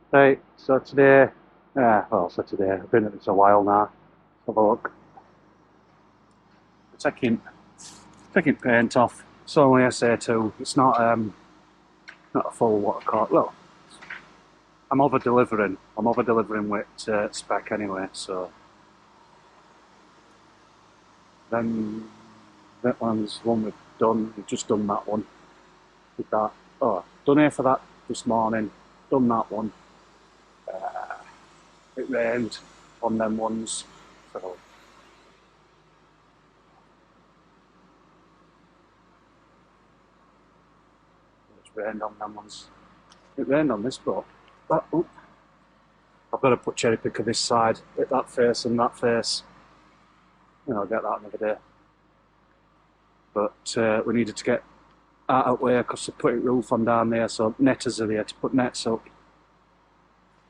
Right, so today, I've been at this a while now. Let's have a look. Taking paint off. It's only SA2. It's not a full water coat. Well, I'm over delivering. I'm over delivering with spec anyway. So then that one's one we've done. We've just done that one. With that. Oh, done here for that this morning. Done that one. It rained on them ones. So it's rained on them ones. It rained on this boat. I've got to put cherry picker this side, hit that face and that face. I'll get that another day. But we needed to get out of the way because they put a roof on down there, so netters are there to put nets up.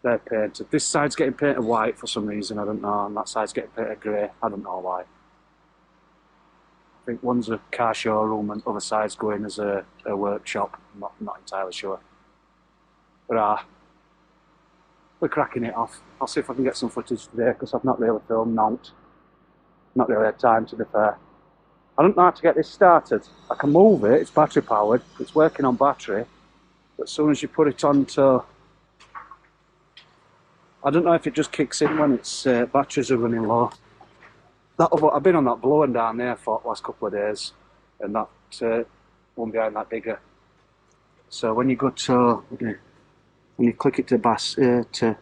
They're painted. This side's getting painted white for some reason, I don't know, and that side's getting painted grey, I don't know why. I think one's a car showroom and other side's going as a workshop. I'm not entirely sure. But we're cracking it off. I'll see if I can get some footage today because I've not really filmed Not really had time, to be fair. I don't know how to get this started. I can move it, it's battery powered, it's working on battery, but as soon as you put it on to... I don't know if it just kicks in when its batteries are running low. I've been on that blowing down there for the last couple of days, and that one behind that digger. So when you go to... when you click it to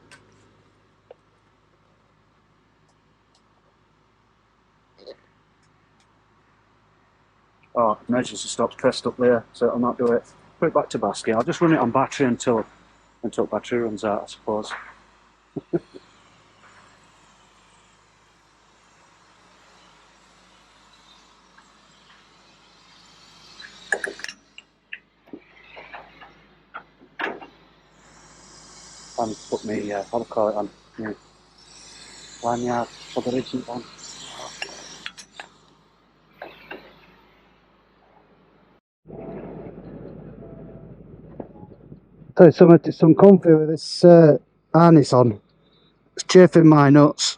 oh, emergency stop's pressed up there, so it'll not do it. Put it back to basket. I'll just run it on battery until battery runs out, I suppose. And put me, what do I call it on? Yeah. Lanyard for the recent one. So some comfy with this harness on. It's chafing my nuts.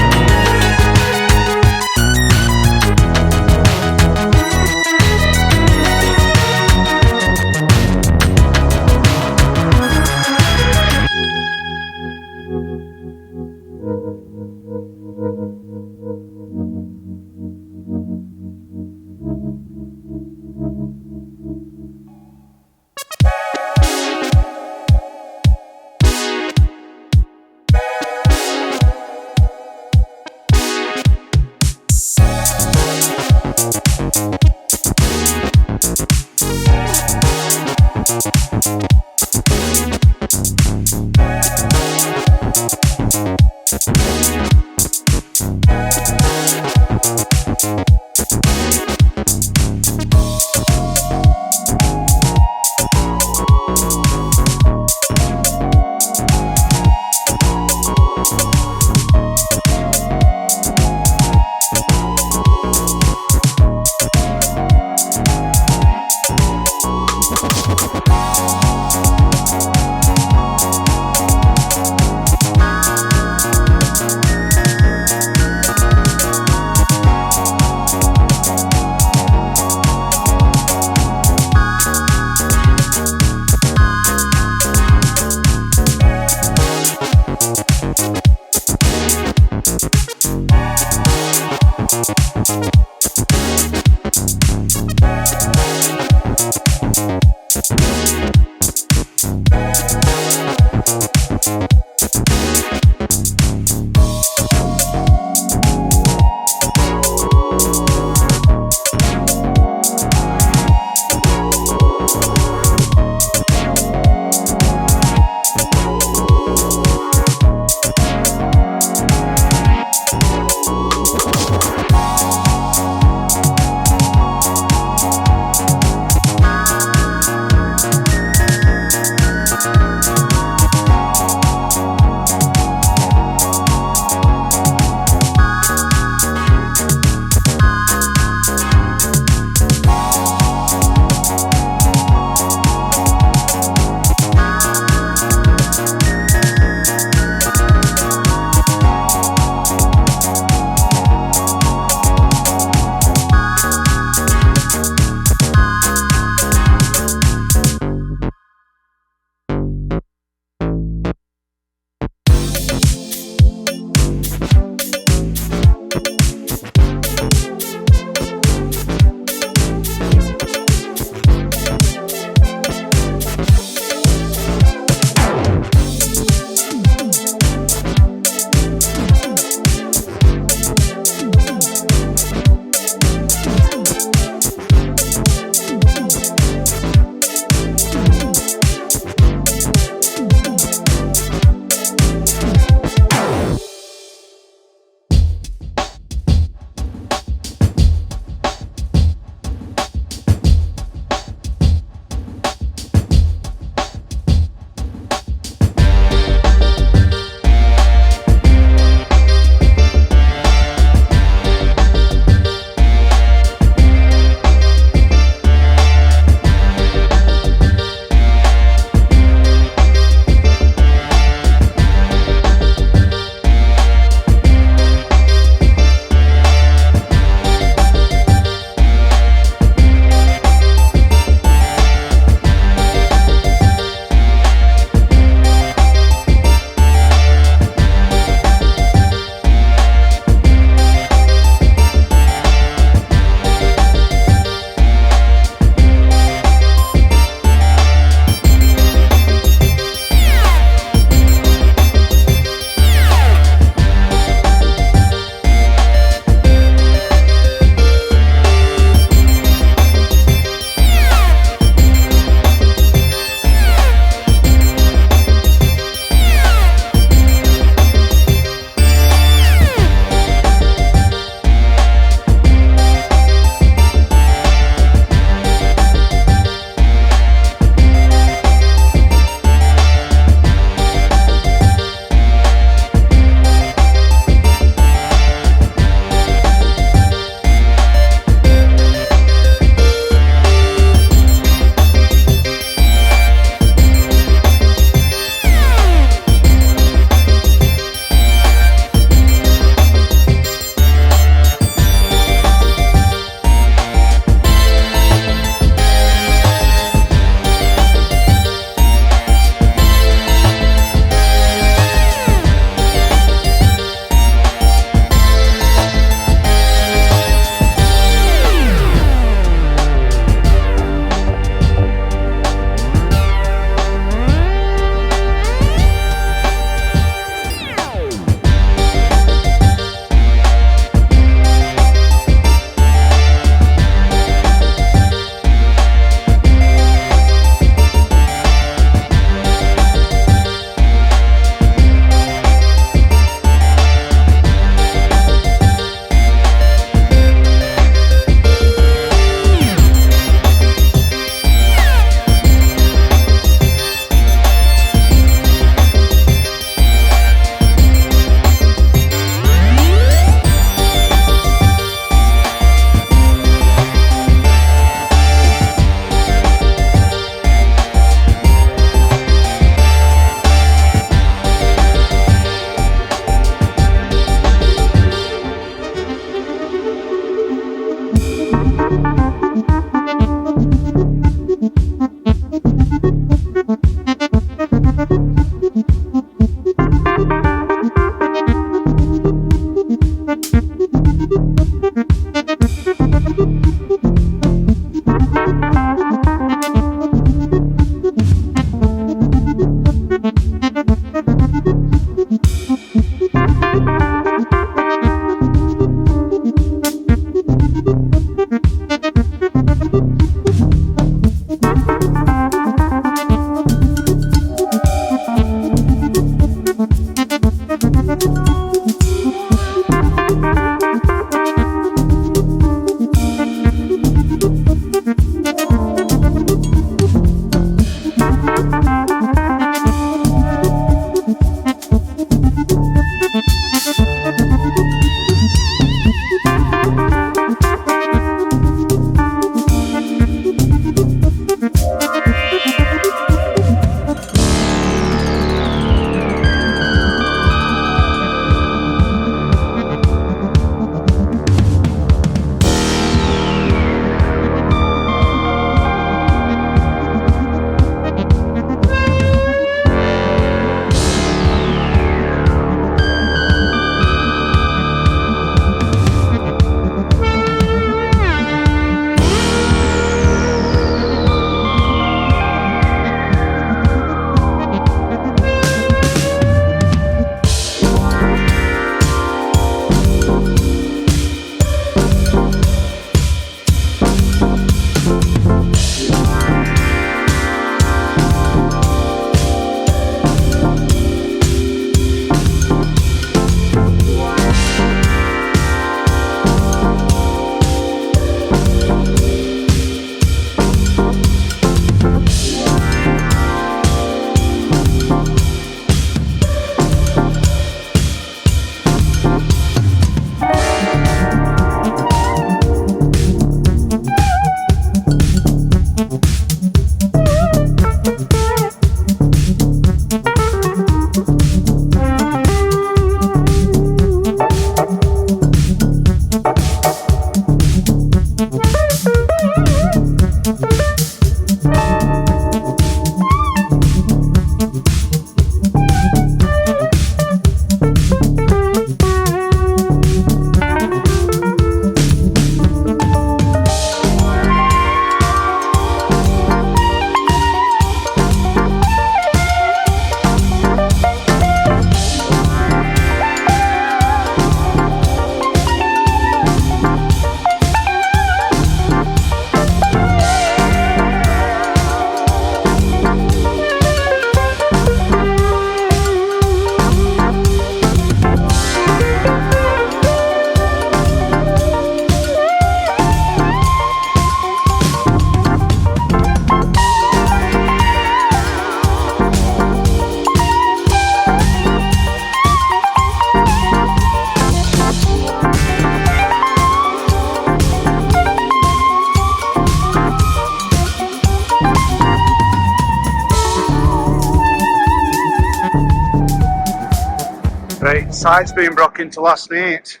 Right, side's been broke into last night.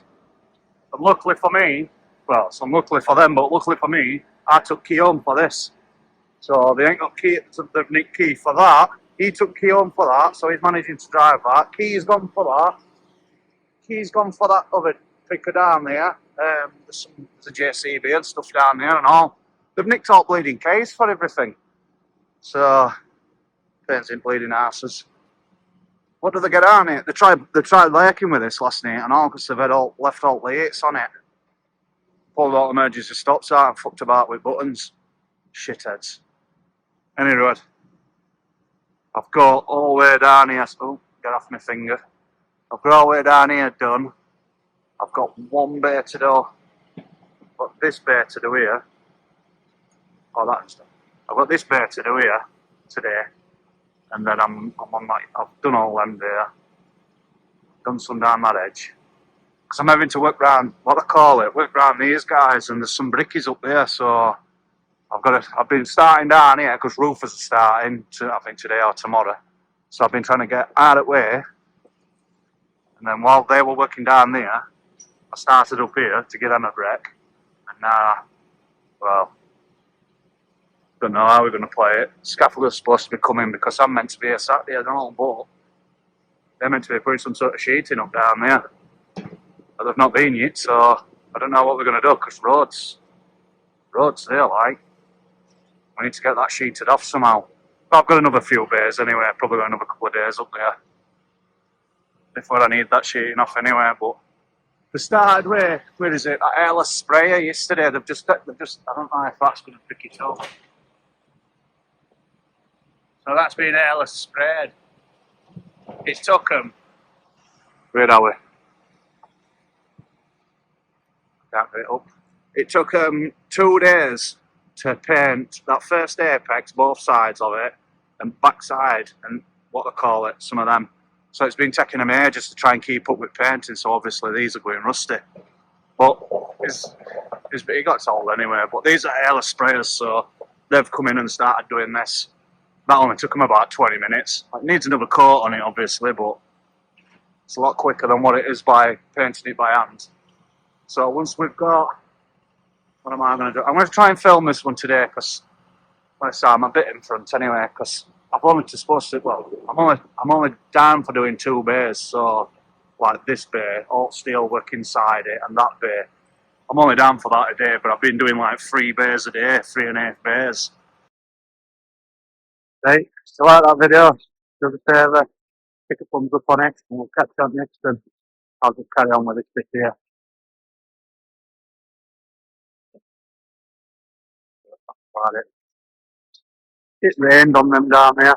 And luckily for me, well, it's unluckily for them, but luckily for me, I took key home for this. So they ain't got key, they've nicked key for that. He took key home for that, so he's managing to drive that. Key's gone for that. Key's gone for that other picker down there. There's a JCB and stuff down there and all. They've nicked all bleeding keys for everything. So, pains in bleeding asses. What do they get on it? They tried lurking with this last night and all because they've had left all lights on it. Pulled all emergency stops out and fucked about with buttons. Shitheads. Anyway, I've got all the way down here. Oh, get off my finger. I've got all the way down here done. I've got one bay to do. I've got this bay to do here. Oh, that's done. I've got this bay to do here today. And then I'm on that. I've done all them there. Done some down that edge. Because I'm having to work round, what I call it, work round these guys, and there's some brickies up there, so I've been starting down here because roofers are starting, I think today or tomorrow. So I've been trying to get out of the way. And then while they were working down there, I started up here to get them a break. And now, well, don't know how we're going to play it. Scaffolder's supposed to be coming because I'm meant to be here Saturday and all, but they're meant to be putting some sort of sheeting up down there. But they've not been yet, so I don't know what we're going to do because roads there, like. We need to get that sheeted off somehow. But I've got another few days anyway, probably got another couple of days up there. before I need that sheeting off anyway. But they started with, where is it, that airless sprayer yesterday. They've just, I don't know if that's going to pick it up. So that's been airless sprayed. It took them, where are we? Can't get it up. It took them 2 days to paint that first apex, both sides of it, and backside, and what they call it, some of them. So it's been taking them ages to try and keep up with painting, so obviously these are going rusty. But it got told anyway, but these are airless sprayers, so they've come in and started doing this. That only took them about 20 minutes. It needs another coat on it, obviously, but it's a lot quicker than what it is by painting it by hand. So once we've got, what am I going to do? I'm going to try and film this one today because, like I say, I'm a bit in front anyway because I've only supposed to. Well, I'm only down for doing 2 bays. So, like this bay, all steel work inside it, and that bay, I'm only down for that a day. But I've been doing like 3 bays a day, 3.5 bays. Right, so like that video, do us a favour, pick a thumbs up on it, and we'll catch you on next time. I'll just carry on with this bit here. About it. It rained on them down there.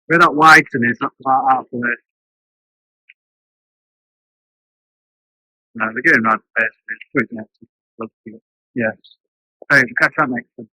Where that whiting is, that's about halfway. No, they're getting round the base. It's good next. Yeah. Right, catch you on next time.